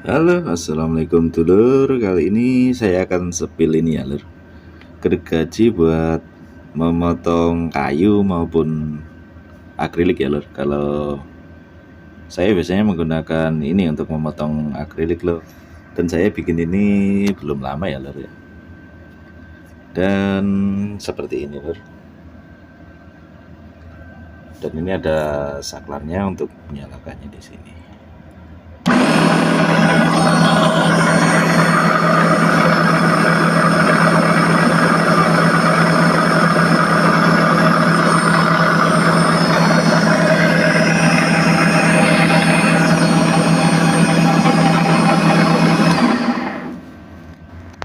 Halo, assalamualaikum dulur. Kali ini saya akan spill ini ya, lur. Gergaji buat memotong kayu maupun akrilik ya, lur. Kalau saya biasanya menggunakan ini untuk memotong akrilik, lur. Dan saya bikin ini belum lama ya, lur ya. Dan seperti ini, lur. Dan ini ada saklarnya untuk menyalakannya di sini.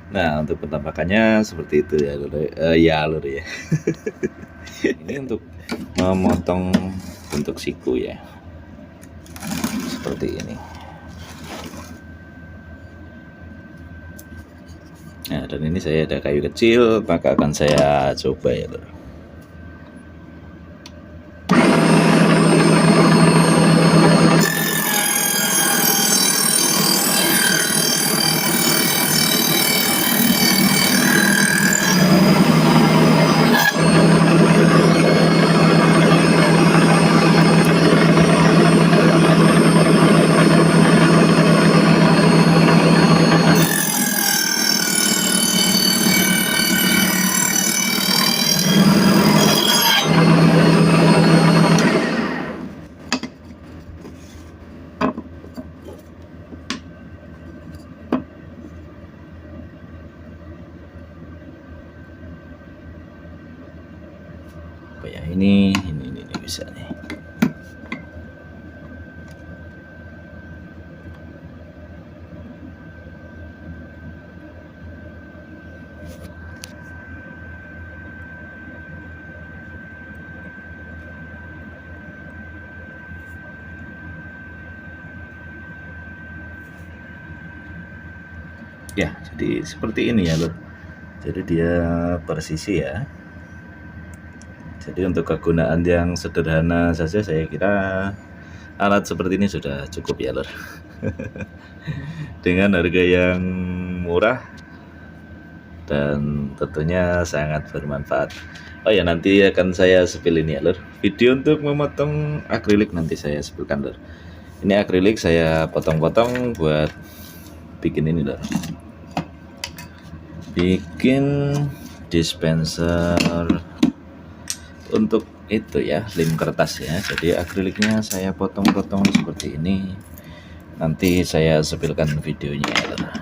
Nah, untuk penampakannya seperti itu ya, lur. Ya, lur ya. Ini untuk memotong bentuk siku ya, seperti ini. Nah, dan ini saya ada kayu kecil, maka akan saya coba ya, lur. Apa ya, ini bisa nih. Ya, jadi seperti ini ya, lur. Jadi dia persisi ya. Jadi untuk kegunaan yang sederhana saja saya kira alat seperti ini sudah cukup ya, lur. Dengan harga yang murah dan tentunya sangat bermanfaat. Oh ya, nanti akan saya spill ini ya, lur. Video untuk memotong akrilik nanti saya spillkan, lur. Ini akrilik saya potong-potong buat bikin ini, lur. Bikin dispenser untuk itu ya, lem kertas ya. Jadi akriliknya saya potong-potong seperti ini. Nanti saya spillkan videonya ya, lur.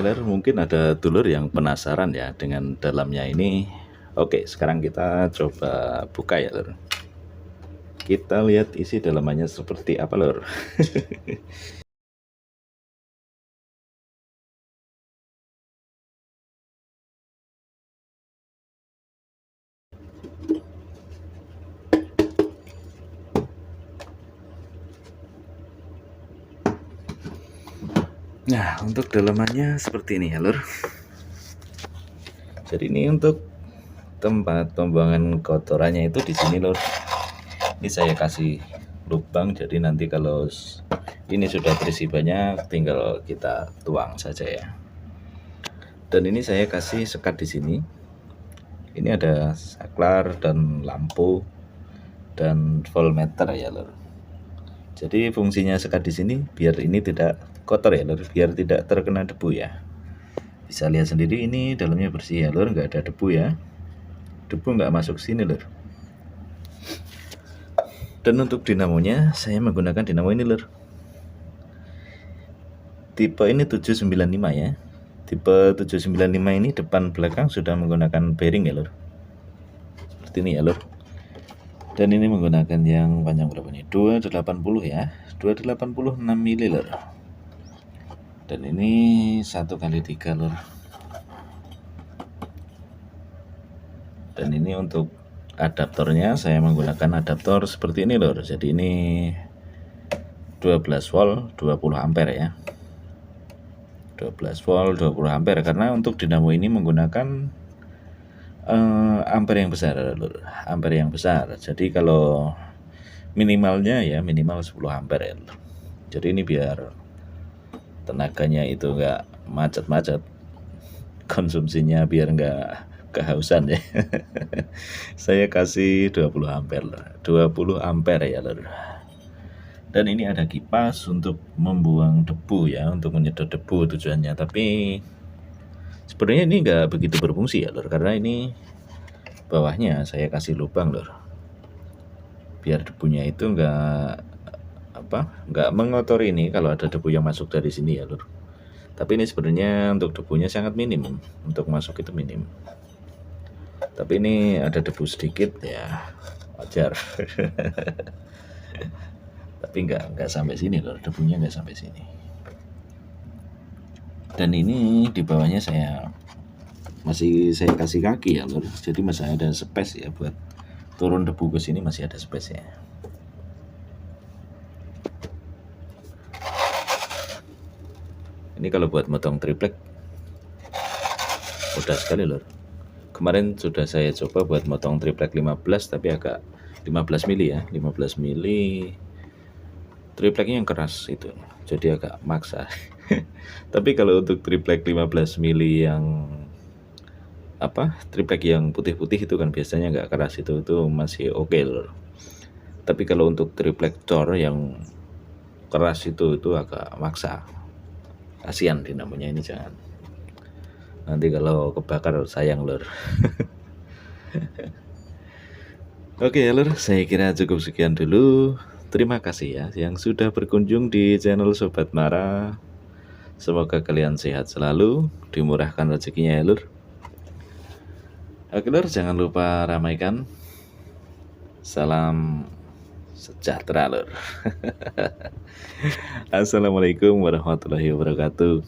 Oke lur, mungkin ada dulur yang penasaran ya dengan dalamnya ini. Oke, sekarang kita coba buka ya lur. Kita lihat isi dalamannya seperti apa lur. Nah, untuk dalamannya seperti ini ya lur. Jadi ini untuk tempat pembuangan kotorannya itu di sini lur. Ini saya kasih lubang, jadi nanti kalau ini sudah terisi banyak tinggal kita tuang saja ya. Dan ini saya kasih sekat di sini. Ini ada saklar dan lampu dan voltmeter ya lur. Jadi fungsinya sekat di sini biar ini tidak kotor ya lur, biar tidak terkena debu ya. Bisa lihat sendiri ini dalamnya bersih ya lur, nggak ada debu ya. Debu nggak masuk sini lur. Dan untuk dinamonya saya menggunakan dinamo ini lur. Tipe ini 795 ya. Tipe 795 ini depan belakang sudah menggunakan bearing ya lur. Seperti ini ya lur. Dan ini menggunakan yang panjang berapa nih? 280 ya. 286 mili lur. Dan ini 1x3 lur. Dan ini untuk adaptornya saya menggunakan adaptor seperti ini lur. Jadi ini 12 volt 20 ampere ya. 12 volt 20 ampere karena untuk dinamo ini menggunakan ampere yang besar lur. Ampere yang besar. Jadi kalau minimalnya ya minimal 10 ampere ya lur. Jadi ini biar tenaganya itu enggak macet-macet. Konsumsinya biar enggak kehausan ya. Saya kasih 20 ampere 20 ampere ya lur. Dan ini ada kipas untuk membuang debu ya, untuk menyedot debu tujuannya. Tapi sebenarnya ini enggak begitu berfungsi ya lur, karena ini bawahnya saya kasih lubang lur, biar debunya itu enggak mengotori ini kalau ada debu yang masuk dari sini ya lur. Tapi ini sebenarnya untuk debunya sangat minim, untuk masuk itu minim. Tapi ini ada debu sedikit ya, wajar. Tapi enggak sampai sini loh, debunya enggak sampai sini. Dan ini di bawahnya saya kasih kaki ya lor. Jadi masih ada space ya buat turun debu ke sini, masih ada space ya. Ini kalau buat motong triplek mudah sekali lor. Kemarin sudah saya coba buat motong triplek 15 tapi agak 15 mili ya, 15 mili tripleknya yang keras itu, jadi agak maksa. Tapi kalau untuk triplek 15 mili yang triplek yang putih-putih itu kan biasanya agak keras, itu masih oke lor. Tapi kalau untuk triplek cor yang keras itu agak maksa. Kasihan dinamonya ini, jangan. Nanti kalau kebakar sayang lor. Oke ya lor, saya kira cukup sekian dulu. Terima kasih ya yang sudah berkunjung di channel Sobat Mara. Semoga kalian sehat selalu, dimurahkan rezekinya ya lur. Oke lur, jangan lupa ramaikan. Salam sejahtera lur. Assalamualaikum warahmatullahi wabarakatuh.